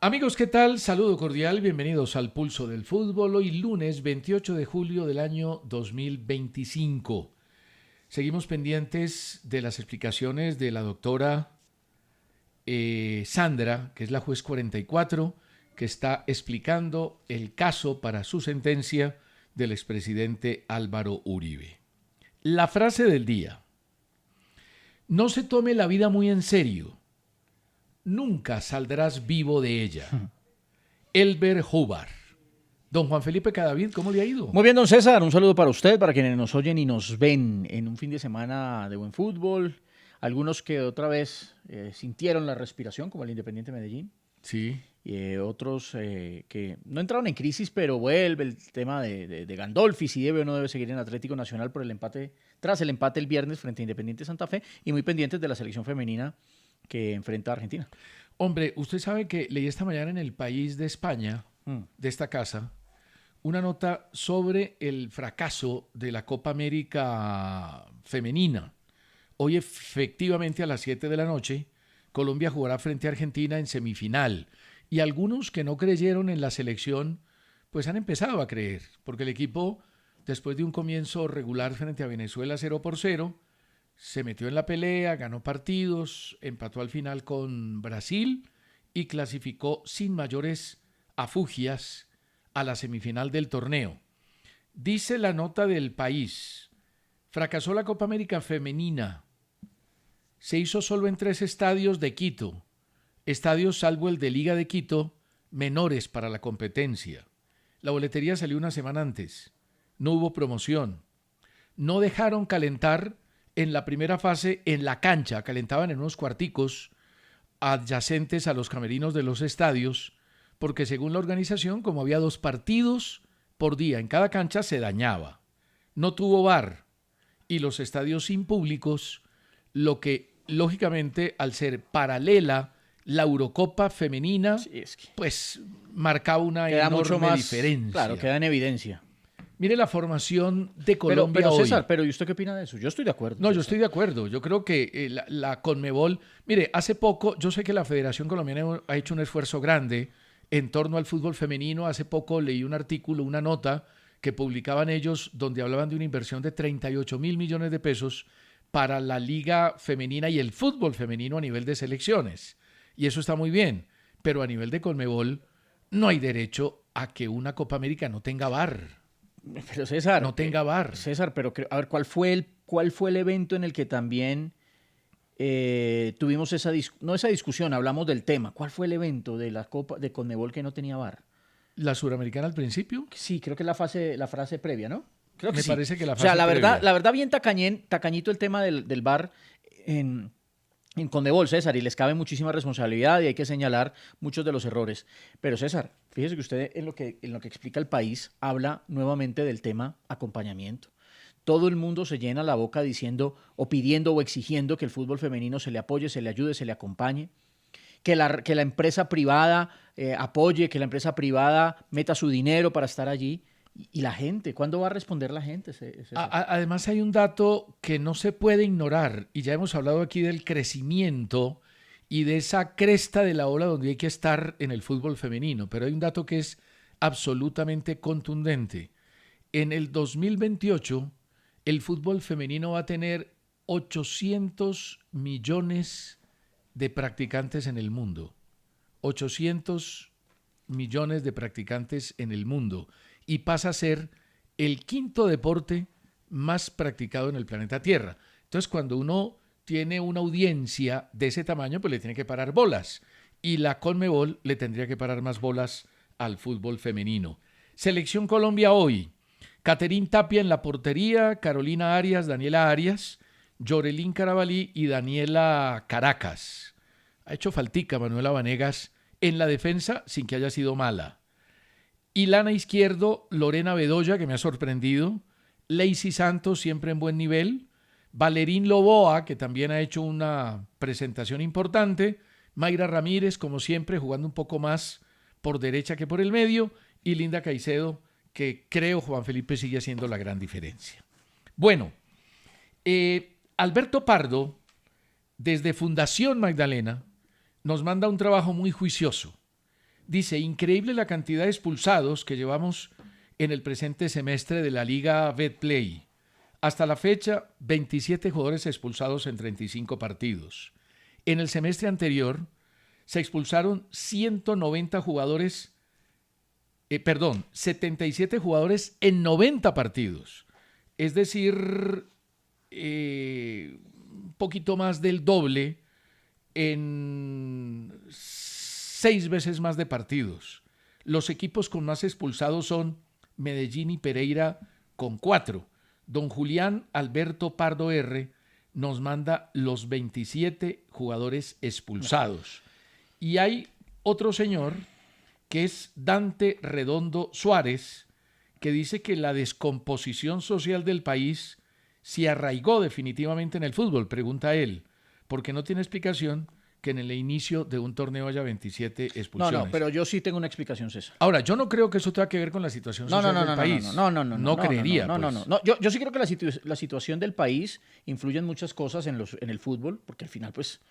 Amigos, ¿qué tal? Saludo cordial, bienvenidos al Pulso del Fútbol. Hoy lunes 28 de julio del año 2025. Seguimos pendientes de las explicaciones de la doctora Sandra, que es la juez 44, que está explicando el caso para su sentencia del expresidente Álvaro Uribe. La frase del día: no se tome la vida muy en serio. Nunca saldrás vivo de ella. Elber Hubbard. Don Juan Felipe Cadavid, ¿cómo le ha ido? Muy bien, don César, un saludo para usted, para quienes nos oyen y nos ven en un fin de semana de buen fútbol. Algunos que otra vez sintieron la respiración, como el Independiente Medellín. Sí. Otros que no entraron en crisis, pero vuelve el tema de Gandolfi, si debe o no debe seguir en Atlético Nacional por el empate, tras el empate el viernes frente a Independiente Santa Fe, y muy pendientes de la selección femenina que enfrenta a Argentina. Hombre, usted sabe que leí esta mañana en El País de España, de esta casa, una nota sobre el fracaso de la Copa América femenina. Hoy efectivamente a las 7 de la noche, Colombia jugará frente a Argentina en semifinal. Y algunos que no creyeron en la selección, pues han empezado a creer, porque el equipo, después de un comienzo regular frente a Venezuela 0-0, se metió en la pelea, ganó partidos, empató al final con Brasil y clasificó sin mayores afugias a la semifinal del torneo. Dice la nota del País: fracasó la Copa América femenina. Se hizo solo en 3 estadios de Quito, estadios salvo el de Liga de Quito, menores para la competencia. La boletería salió una semana antes. No hubo promoción. No dejaron calentar en la primera fase en la cancha, calentaban en unos cuarticos adyacentes a los camerinos de los estadios, porque según la organización, como había 2 partidos por día en cada cancha, se dañaba. No tuvo VAR y los estadios sin públicos, lo que lógicamente al ser paralela la Eurocopa femenina, Sí, es que pues marcaba una queda enorme mucho más, diferencia. claro, queda en evidencia. Mire la formación de Colombia Pero hoy. César, ¿y usted qué opina de eso? Yo estoy de acuerdo. No, César. yo estoy de acuerdo. Yo creo que la Conmebol... Mire, hace poco, yo sé que la Federación Colombiana ha hecho un esfuerzo grande en torno al fútbol femenino. Hace poco leí un artículo, una nota que publicaban ellos donde hablaban de una inversión de 38.000 millones de pesos para la liga femenina y el fútbol femenino a nivel de selecciones. Y eso está muy bien. Pero a nivel de Conmebol no hay derecho a que una Copa América no tenga VAR. Pero César, No tenga VAR. César, pero a ver, ¿cuál fue el evento en el que también tuvimos esa discusión, hablamos del tema? ¿Cuál fue el evento de la Copa de Conmebol que no tenía VAR? La suramericana al principio. Sí, creo que es la frase previa, ¿no? Creo que Me sí. parece que la O sea, fase la previa. verdad bien tacañito el tema del VAR en Conmebol, César, y les cabe muchísima responsabilidad y hay que señalar muchos de los errores. Pero César, fíjese que usted en lo que explica el país habla nuevamente del tema acompañamiento. Todo el mundo se llena la boca diciendo o pidiendo o exigiendo que el fútbol femenino se le apoye, se le ayude, se le acompañe, que la empresa privada apoye, que la empresa privada meta su dinero para estar allí. ¿Y la gente? ¿Cuándo va a responder la gente? Además hay un dato que no se puede ignorar y ya hemos hablado aquí del crecimiento y de esa cresta de la ola donde hay que estar en el fútbol femenino, pero hay un dato que es absolutamente contundente. En el 2028 el fútbol femenino va a tener 800 millones de practicantes en el mundo. 800 millones de practicantes en el mundo. Y pasa a ser el 5º deporte más practicado en el planeta Tierra. Entonces, cuando uno tiene una audiencia de ese tamaño, pues le tiene que parar bolas. Y la Conmebol le tendría que parar más bolas al fútbol femenino. Selección Colombia hoy: Caterín Tapia en la portería, Carolina Arias, Daniela Arias, Yorelín Carabalí y Daniela Caracas. Ha hecho faltica Manuela Vanegas en la defensa sin que haya sido mala. Ilana Izquierdo, Lorena Bedoya, que me ha sorprendido, Lacey Santos, siempre en buen nivel, Valerín Loboa, que también ha hecho una presentación importante, Mayra Ramírez, como siempre, jugando un poco más por derecha que por el medio, y Linda Caicedo, que creo Juan Felipe sigue haciendo la gran diferencia. Bueno, Alberto Pardo, desde Fundación Magdalena, nos manda un trabajo muy juicioso. Dice, increíble la cantidad de expulsados que llevamos en el presente semestre de la Liga Betplay. Hasta la fecha, 27 jugadores expulsados en 35 partidos. En el semestre anterior, se expulsaron 190 jugadores, 77 jugadores en 90 partidos. Es decir, un poquito más del doble en 6 veces más de partidos. Los equipos con más expulsados son Medellín y Pereira con 4. Don Julián Alberto Pardo R. nos manda los 27 jugadores expulsados. Y hay otro señor que es Dante Redondo Suárez, que dice que la descomposición social del país se arraigó definitivamente en el fútbol, pregunta él, porque no tiene explicación que en el inicio de un torneo haya 27 expulsiones. No, pero yo sí tengo una explicación, César. Ahora, yo no creo que eso tenga que ver con la situación social del país. No creería. No, yo sí creo que la situación del país influye en muchas cosas en el fútbol, porque al final, pues,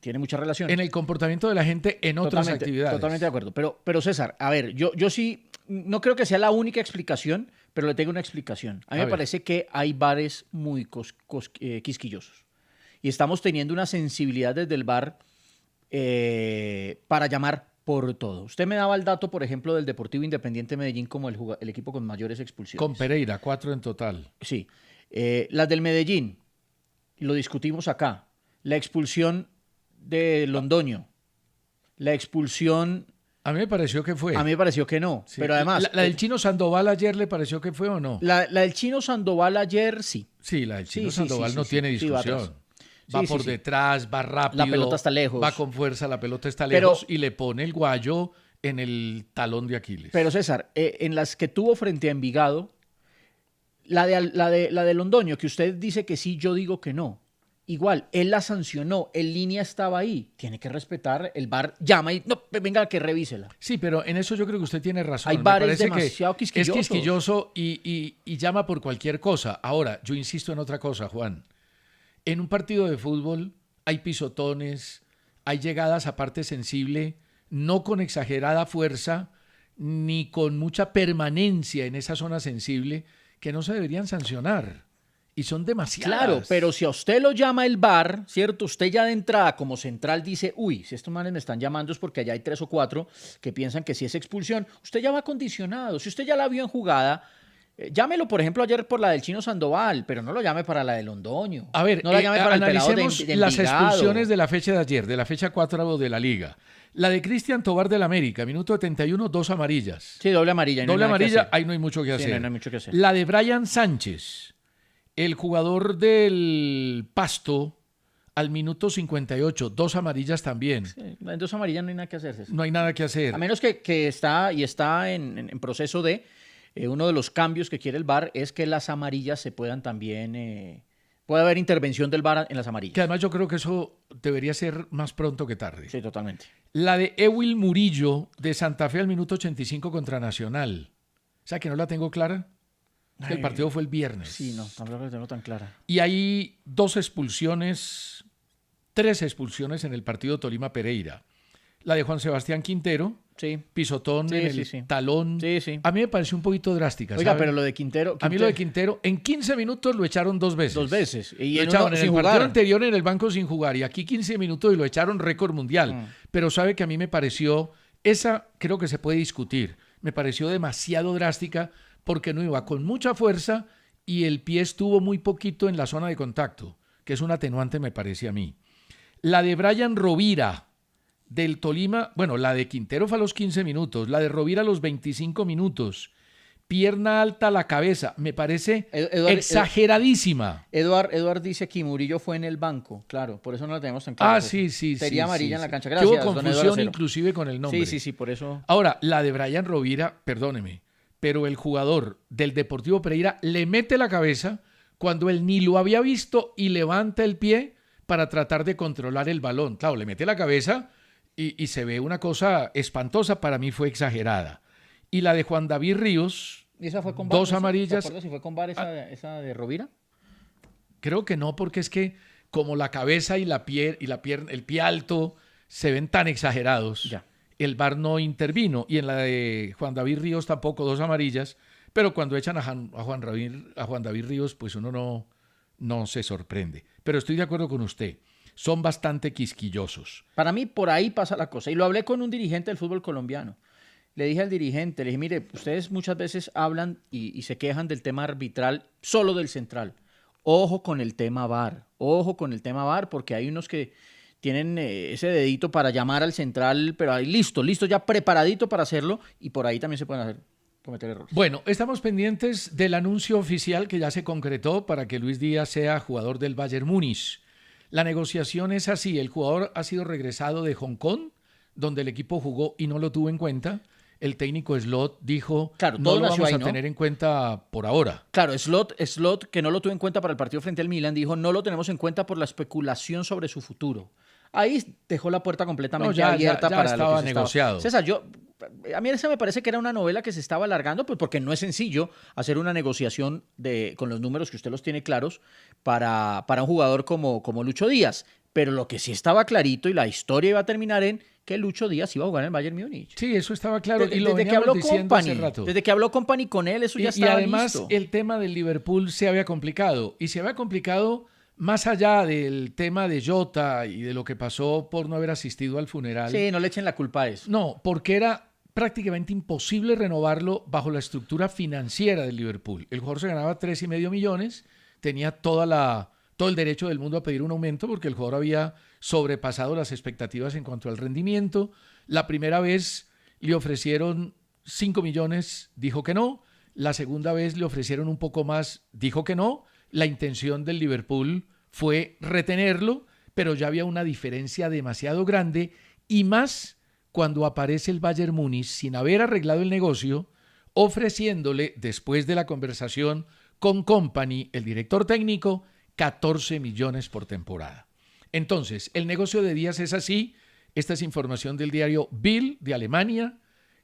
tiene mucha relación. En el comportamiento de la gente en otras actividades. Totalmente de acuerdo. Pero César, a ver, yo sí, no creo que sea la única explicación, pero le tengo una explicación. A mí me parece que hay bares muy quisquillosos. Y estamos teniendo una sensibilidad desde el VAR para llamar por todo. Usted me daba el dato, por ejemplo, del Deportivo Independiente Medellín como el equipo con mayores expulsiones. Con Pereira, 4 en total. Sí. Las del Medellín, lo discutimos acá. La expulsión de Londoño. La expulsión... A mí me pareció que fue. A mí me pareció que no. Sí. Pero además... ¿La del Chino Sandoval ayer le pareció que fue o no? La del Chino Sandoval ayer, sí. Sí, la del Chino Sandoval no tiene discusión. Va por detrás, va rápido. La pelota está lejos. Va con fuerza, la pelota está lejos y le pone el guayo en el talón de Aquiles. Pero César, en las que tuvo frente a Envigado, la de Londoño, que usted dice que sí, yo digo que no. Igual, él la sancionó, en línea estaba ahí. Tiene que respetar, el VAR llama y no, venga que revísela. Sí, pero en eso yo creo que usted tiene razón. Hay VARes demasiado quisquillosos. Es quisquilloso y llama por cualquier cosa. Ahora, yo insisto en otra cosa, Juan. En un partido de fútbol hay pisotones, hay llegadas a parte sensible, no con exagerada fuerza, ni con mucha permanencia en esa zona sensible, que no se deberían sancionar. Y son demasiadas. Claro, pero si a usted lo llama el VAR, ¿cierto? Usted ya de entrada como central dice, uy, si estos manes me están llamando es porque allá hay 3 o 4 que piensan que sí es expulsión. Usted ya va condicionado. Si usted ya la vio en jugada... Llámelo, por ejemplo, ayer por la del Chino Sandoval, pero no lo llame para la de Londoño. A ver, no la llame para analicemos de las expulsiones de la fecha de ayer, de la fecha 4 de la Liga. La de Cristian Tobar del América, minuto 71, 2 amarillas. Sí, doble amarilla. Doble amarilla, ahí no hay mucho que hacer. No hay mucho que hacer. La de Brian Sánchez, el jugador del Pasto, al minuto 58, 2 amarillas también. Sí, en 2 amarillas no hay nada que hacer. No hay nada que hacer. A menos que está en proceso de... uno de los cambios que quiere el VAR es que las amarillas se puedan también... puede haber intervención del VAR en las amarillas. Que además yo creo que eso debería ser más pronto que tarde. Sí, totalmente. La de Ewil Murillo de Santa Fe al minuto 85 contra Nacional. O sea, que no la tengo clara. Es que el partido fue el viernes. Sí, no, tampoco la tengo tan clara. Y hay 3 expulsiones en el partido Tolima-Pereira. La de Juan Sebastián Quintero, sí. Pisotón en el talón. Sí. A mí me pareció un poquito drástica. Oiga, ¿sabe? pero lo de Quintero... A mí lo de Quintero, en 15 minutos lo echaron 2 veces. 2 veces. Y lo echaron en el partido anterior en el banco sin jugar. Y aquí 15 minutos y lo echaron récord mundial. Pero sabe que a mí me pareció... Esa creo que se puede discutir. Me pareció demasiado drástica porque no iba con mucha fuerza y el pie estuvo muy poquito en la zona de contacto, que es un atenuante me parece a mí. La de Brian Rovira del Tolima, bueno, la de Quintero fue a los 15 minutos, la de Rovira a los 25 minutos, pierna alta a la cabeza, me parece exageradísima. Eduard dice que Murillo fue en el banco, claro, por eso no la tenemos tan clara. Sí. Sería amarilla en la cancha, gracias. Hubo confusión inclusive con el nombre. Sí, por eso. Ahora, la de Brian Rovira, perdóneme, pero el jugador del Deportivo Pereira le mete la cabeza cuando él ni lo había visto y levanta el pie para tratar de controlar el balón. Claro, le mete la cabeza... Y se ve una cosa espantosa, para mí fue exagerada. Y la de Juan David Ríos, ¿Y esa fue con 2 amarillas. ¿Te acuerdas si fue con VAR esa de Rovira? Creo que no, porque es que como la cabeza y el pie alto se ven tan exagerados. Ya. el VAR no intervino. Y en la de Juan David Ríos tampoco, 2 amarillas. Pero cuando echan a Juan David Ríos, pues uno no se sorprende. Pero estoy de acuerdo con usted. Son bastante quisquillosos. Para mí, por ahí pasa la cosa. Y lo hablé con un dirigente del fútbol colombiano. Le dije al dirigente, le dije, mire, ustedes muchas veces hablan y se quejan del tema arbitral solo del central. Ojo con el tema VAR. Ojo con el tema VAR, porque hay unos que tienen ese dedito para llamar al central, pero ahí listo ya preparadito para hacerlo, y por ahí también se pueden cometer errores. Bueno, estamos pendientes del anuncio oficial que ya se concretó para que Luis Díaz sea jugador del Bayern Múnich. La negociación es así, el jugador ha sido regresado de Hong Kong, donde el equipo jugó y no lo tuvo en cuenta. El técnico Slot dijo, claro, no lo vamos ahí, a tener en cuenta por ahora. Claro, Slot, que no lo tuvo en cuenta para el partido frente al Milan, dijo, no lo tenemos en cuenta por la especulación sobre su futuro. Ahí dejó la puerta completamente abierta para estaba lo que negociado. César, a mí esa me parece que era una novela que se estaba alargando, pues porque no es sencillo hacer una negociación con los números que usted los tiene claros para un jugador como Lucho Díaz. Pero lo que sí estaba clarito y la historia iba a terminar en que Lucho Díaz iba a jugar en el Bayern Múnich. Sí, eso estaba claro y lo desde que habló diciendo hace rato. Desde que habló Company con él, eso ya estaba listo. Y además el tema del Liverpool se había complicado. Y se había complicado más allá del tema de Jota y de lo que pasó por no haber asistido al funeral. Sí, no le echen la culpa a eso. No, porque era prácticamente imposible renovarlo bajo la estructura financiera del Liverpool. El jugador se ganaba 3,5 millones, tenía todo el derecho del mundo a pedir un aumento porque el jugador había sobrepasado las expectativas en cuanto al rendimiento. La primera vez le ofrecieron 5 millones, dijo que no. La segunda vez le ofrecieron un poco más, dijo que no. La intención del Liverpool fue retenerlo, pero ya había una diferencia demasiado grande y más cuando aparece el Bayern Múnich sin haber arreglado el negocio, ofreciéndole, después de la conversación con Company, el director técnico, 14 millones por temporada. Entonces, el negocio de Díaz es así. Esta es información del diario Bild de Alemania,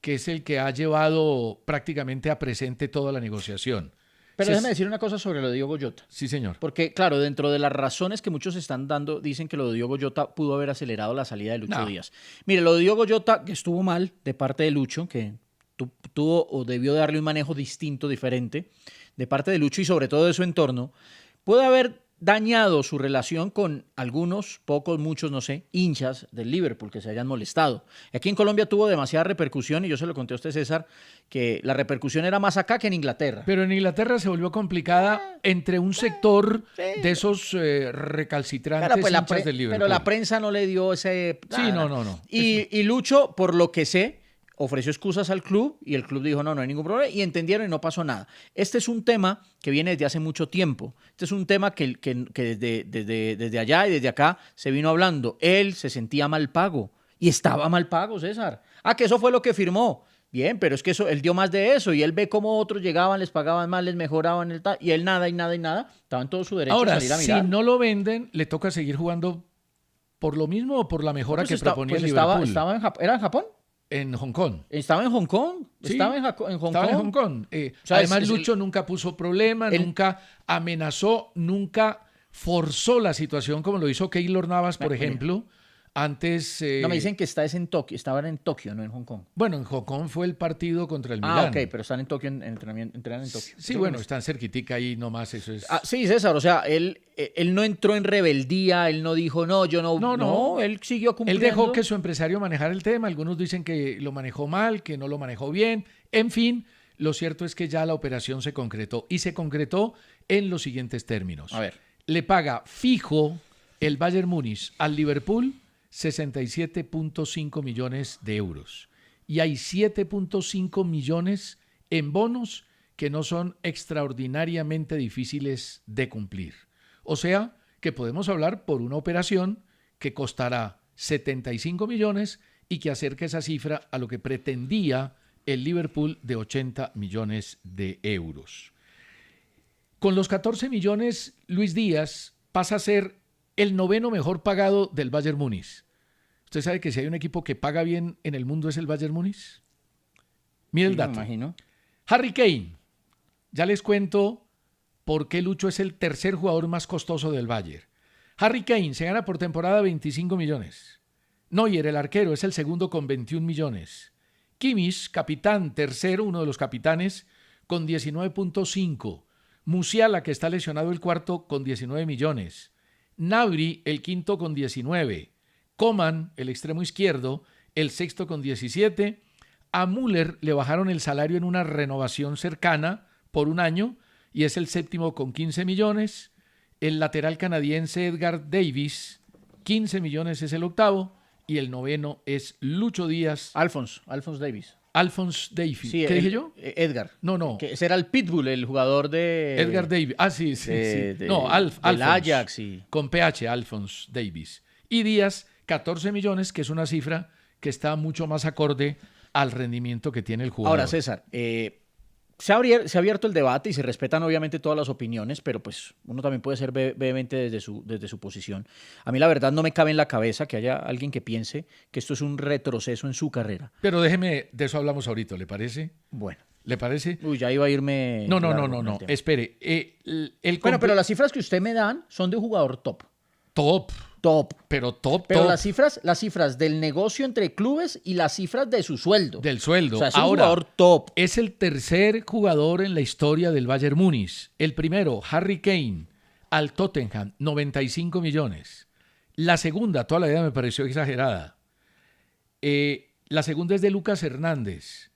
que es el que ha llevado prácticamente a presente toda la negociación. Pero déjame decir una cosa sobre lo de Diogo Jota. Sí, señor. Porque, claro, dentro de las razones que muchos están dando, dicen que lo de Diogo Jota pudo haber acelerado la salida de Lucho Díaz. Mire, lo de Diogo Jota, que estuvo mal de parte de Lucho, que tuvo o debió darle un manejo distinto, diferente, de parte de Lucho y sobre todo de su entorno, puede haber dañado su relación con algunos, pocos, muchos, no sé, hinchas del Liverpool que se hayan molestado. Aquí en Colombia tuvo demasiada repercusión y yo se lo conté a usted, César, que la repercusión era más acá que en Inglaterra. Pero en Inglaterra se volvió complicada entre un sector de esos recalcitrantes hinchas del Liverpool. Pero la prensa no le dio ese... Sí, no. Y Lucho, por lo que sé, ofreció excusas al club y el club dijo no hay ningún problema y entendieron y no pasó nada. Este es un tema que viene desde hace mucho tiempo. Este es un tema que desde allá y desde acá se vino hablando. Él se sentía mal pago y estaba mal pago, César. Que eso fue lo que firmó. Bien, pero es que él dio más de eso y él ve cómo otros llegaban, les pagaban más, les mejoraban y él nada. Estaba en todo su derecho Ahora, a salir a mirar. Si no lo venden, le toca seguir jugando por lo mismo o por la mejora que proponía el Liverpool. ¿Era en Japón? En Hong Kong. ¿Estaba en Hong Kong? Sí, estaba en Hong Kong. Además, Lucho nunca puso problema, nunca amenazó, nunca forzó la situación como lo hizo Keylor Navas, por ejemplo. Antes... no, me dicen que estaban en Tokio, no en Hong Kong. Bueno, en Hong Kong fue el partido contra el Milán. Ok, pero están en Tokio, entrenan en Tokio. Sí, bueno, están cerquitica ahí nomás, eso es... sí, César, o sea, él no entró en rebeldía, él no dijo, no, yo no... No, él siguió cumpliendo. Él dejó que su empresario manejara el tema, algunos dicen que lo manejó mal, que no lo manejó bien, en fin, lo cierto es que ya la operación se concretó, y se concretó en los siguientes términos. A ver. Le paga fijo el Bayern Múnich al Liverpool 67.5 millones de euros. Y hay 7.5 millones en bonos que no son extraordinariamente difíciles de cumplir. O sea, que podemos hablar por una operación que costará 75 millones y que acerca esa cifra a lo que pretendía el Liverpool de 80 millones de euros. Con los 14 millones, Luis Díaz pasa a ser el 9º mejor pagado del Bayern Múnich. ¿Usted sabe que si hay un equipo que paga bien en el mundo es el Bayern Múnich? Mire el dato. Me imagino. Harry Kane. Ya les cuento por qué Lucho es el tercer jugador más costoso del Bayern. Harry Kane se gana por temporada 25 millones. Neuer, el arquero, es el segundo con 21 millones. Kimmich, capitán, tercero, uno de los capitanes, con 19.5. Musiala, que está lesionado, el cuarto, con 19 millones. Gnabry, el quinto, con 19. Coman, el extremo izquierdo, el sexto, con 17. A Müller le bajaron el salario en una renovación cercana por un año y es el séptimo con 15 millones. El lateral canadiense Edgar Davis, 15 millones es el octavo. Y el noveno es Lucho Díaz. Alphonse Davies. Alphonse Davies. Sí, ¿Qué dije yo? Edgar. No. Que ese era el Pitbull, el jugador de... Edgar Davis. Ah, sí. No, del Alphonse. Ajax. Con PH, Alphonse Davies. Y Díaz, 14 millones, que es una cifra que está mucho más acorde al rendimiento que tiene el jugador. Ahora, César, se ha abierto el debate y se respetan obviamente todas las opiniones, pero pues uno también puede ser vehemente desde su posición. A mí la verdad no me cabe en la cabeza que haya alguien que piense que esto es un retroceso en su carrera. Pero déjeme, de eso hablamos ahorita, ¿le parece? Bueno. ¿Le parece? Uy, ya iba a irme... No. Espere. Bueno, pero las cifras que usted me dan son de un jugador top. Top. Pero top. las cifras del negocio entre clubes y las cifras de su sueldo. Del sueldo. O sea, es un jugador top. Es el tercer jugador en la historia del Bayern Múnich. El primero, Harry Kane, al Tottenham, 95 millones. La segunda, toda la vida me pareció exagerada. La segunda es de Lucas Hernández.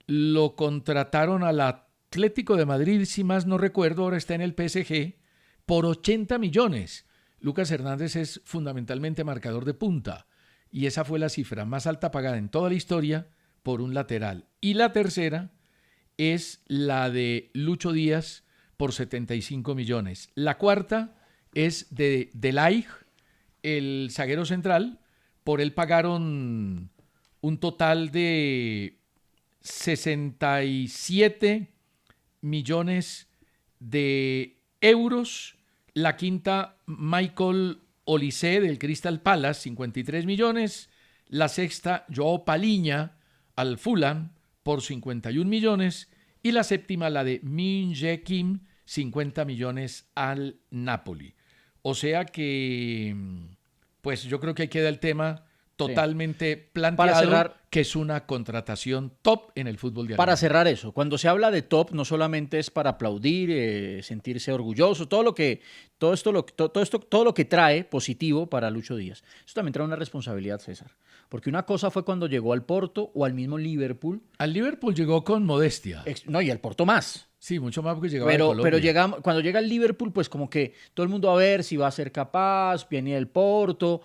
Lo contrataron al Atlético de Madrid, si más no recuerdo, ahora está en el PSG, por 80 millones. Lucas Hernández es fundamentalmente marcador de punta y esa fue la cifra más alta pagada en toda la historia por un lateral. Y la tercera es la de Lucho Díaz por 75 millones. La cuarta es de Ligt, el zaguero central. Por él pagaron un total de 67 millones de euros. La quinta, Michael Olise del Crystal Palace, 53 millones. La sexta, Joao Paliña al Fulham por 51 millones. Y la séptima, la de Min Jae Kim, 50 millones al Napoli. O sea que, pues yo creo que ahí queda el tema totalmente planteado, que es una contratación top en el fútbol de Alemania. Para cerrar eso, cuando se habla de top no solamente es para aplaudir, sentirse orgulloso, todo lo que trae positivo para Lucho Díaz. Eso también trae una responsabilidad, César. Porque una cosa fue cuando llegó al Porto o al mismo Liverpool. Al Liverpool llegó con modestia. No, y al Porto más. Sí, mucho más porque llegaba de Colombia. Pero cuando llega al Liverpool, pues como que todo el mundo a ver si va a ser capaz, viene el Porto,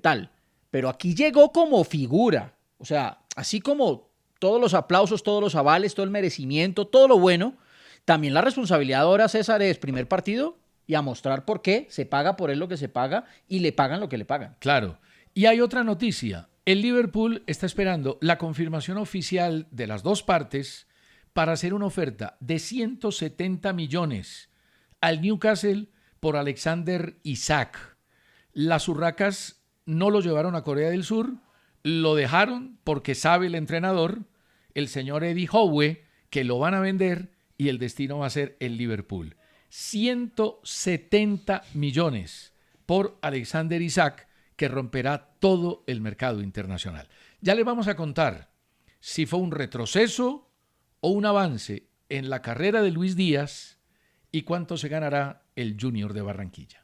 tal. Pero aquí llegó como figura. O sea, así como todos los aplausos, todos los avales, todo el merecimiento, todo lo bueno, también la responsabilidad ahora, César, es primer partido y a mostrar por qué se paga por él lo que se paga y le pagan lo que le pagan. Claro. Y hay otra noticia. El Liverpool está esperando la confirmación oficial de las dos partes para hacer una oferta de 170 millones al Newcastle por Alexander Isak. Las urracas no lo llevaron a Corea del Sur, lo dejaron porque sabe el entrenador, el señor Eddie Howe, que lo van a vender y el destino va a ser el Liverpool. 170 millones por Alexander Isak, que romperá todo el mercado internacional. Ya les vamos a contar si fue un retroceso o un avance en la carrera de Luis Díaz y cuánto se ganará el Junior de Barranquilla.